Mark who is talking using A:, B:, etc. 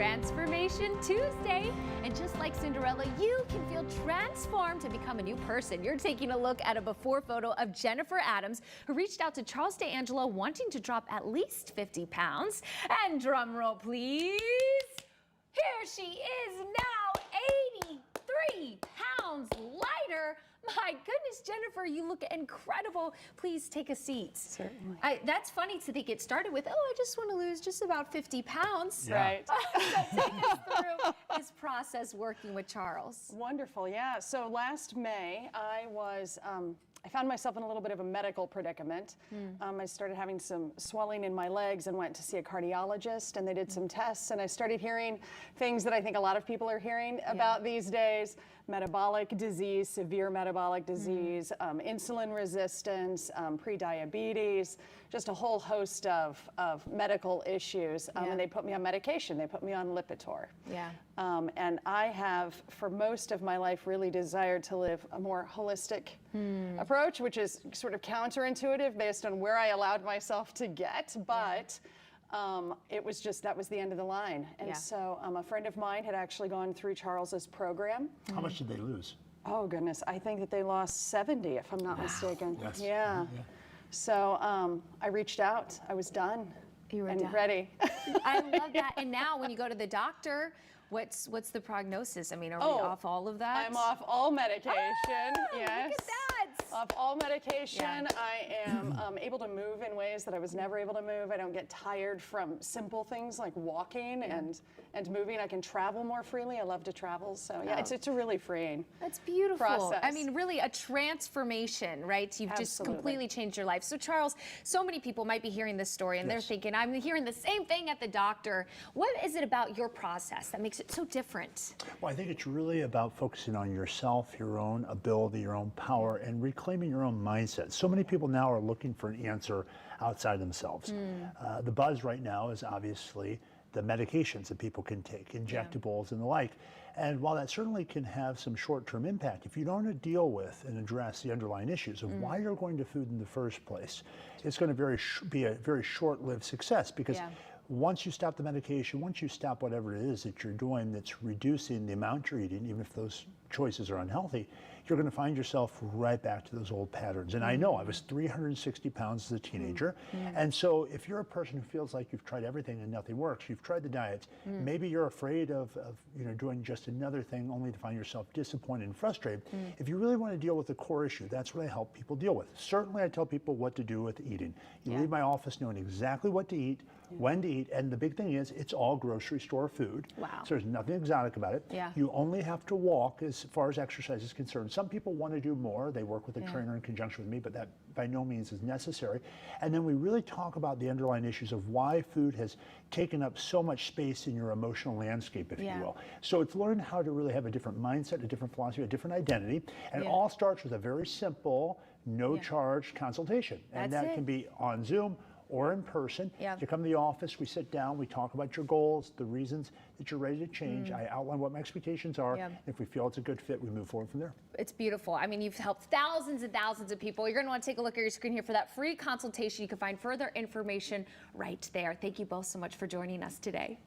A: Transformation Tuesday. And just like Cinderella, you can feel transformed to become a new person. You're taking a look at a before photo of Jennifer Adams, who reached out to Charles D'Angelo wanting to drop at least 50 pounds. And drum roll, please. Here she is now, 83 pounds lighter. My goodness, Jennifer, you look incredible. Please take a seat.
B: Certainly.
A: That's funny to think it started with, oh, I just want to lose just about 50 pounds.
B: Yeah. Right.
A: So take us through this process working with Charles.
B: Wonderful, yeah. So last May, I found myself in a little bit of a medical predicament. I started having some swelling in my legs and went to see a cardiologist, and they did some tests, and I started hearing things that I think a lot of people are hearing about these days: metabolic disease, severe metabolic disease, insulin resistance, prediabetes, just a whole host of medical issues. And they put me on medication. They put me on Lipitor.
A: Yeah.
B: And I have, for most of my life, really desired to live a more holistic approach, which is sort of counterintuitive based on where I allowed myself to get, but it was just, that was the end of the line. And so a friend of mine had actually gone through Charles's program.
C: How much did they lose?
B: Oh goodness, I think that they lost 70, if I'm not mistaken.
C: Yes.
B: Yeah. So I reached out, I was done.
A: You were
B: and
A: done.
B: ready.
A: I love that. And now when you go to the doctor, what's the prognosis? I mean, are we off all of that?
B: I'm off all medication. Yes.
A: Look at that.
B: Off all medication. I am able to move in ways that I was never able to move. I don't get tired from simple things like walking and moving. I can travel more freely. I love to travel. So yeah, it's a really freeing
A: That's beautiful.
B: process.
A: I mean, really a transformation, right? You've just completely changed your life. So Charles, so many people might be hearing this story and they're thinking, I'm hearing the same thing at the doctor. What is it about your process that makes it so different?
C: Well, I think it's really about focusing on yourself, your own ability, your own power, and reclaiming your own mindset. So many people now are looking for an answer outside themselves. The buzz right now is obviously the medications that people can take, injectables and the like. And while that certainly can have some short-term impact, if you don't deal with and address the underlying issues of why you're going to food in the first place, it's going to be a very short-lived success, because once you stop the medication, once you stop whatever it is that you're doing that's reducing the amount you're eating, even if those choices are unhealthy, you're going to find yourself right back to those old patterns. And I know I was 360 pounds as a teenager. And so if you're a person who feels like you've tried everything and nothing works, you've tried the diet, maybe you're afraid of doing just another thing only to find yourself disappointed and frustrated. If you really want to deal with the core issue, that's what I help people deal with. Certainly I tell people what to do with eating. You leave my office knowing exactly what to eat, when to eat, and the big thing is it's all grocery store food.
A: Wow.
C: So there's nothing exotic about it. You only have to walk as far as exercise is concerned. Some people want to do more. They work with a trainer in conjunction with me, but that by no means is necessary. And then we really talk about the underlying issues of why food has taken up so much space in your emotional landscape, if you will. So it's learning how to really have a different mindset, a different philosophy, a different identity. And it all starts with a very simple, no charge consultation. And that can be on Zoom or in person. You come to the office, we sit down, we talk about your goals, the reasons that you're ready to change. I outline what my expectations are. If we feel it's a good fit, we move forward from there.
A: It's beautiful. I mean, you've helped thousands and thousands of people. You're going to want to take a look at your screen here for that free consultation. You can find further information right there. Thank you both so much for joining us today.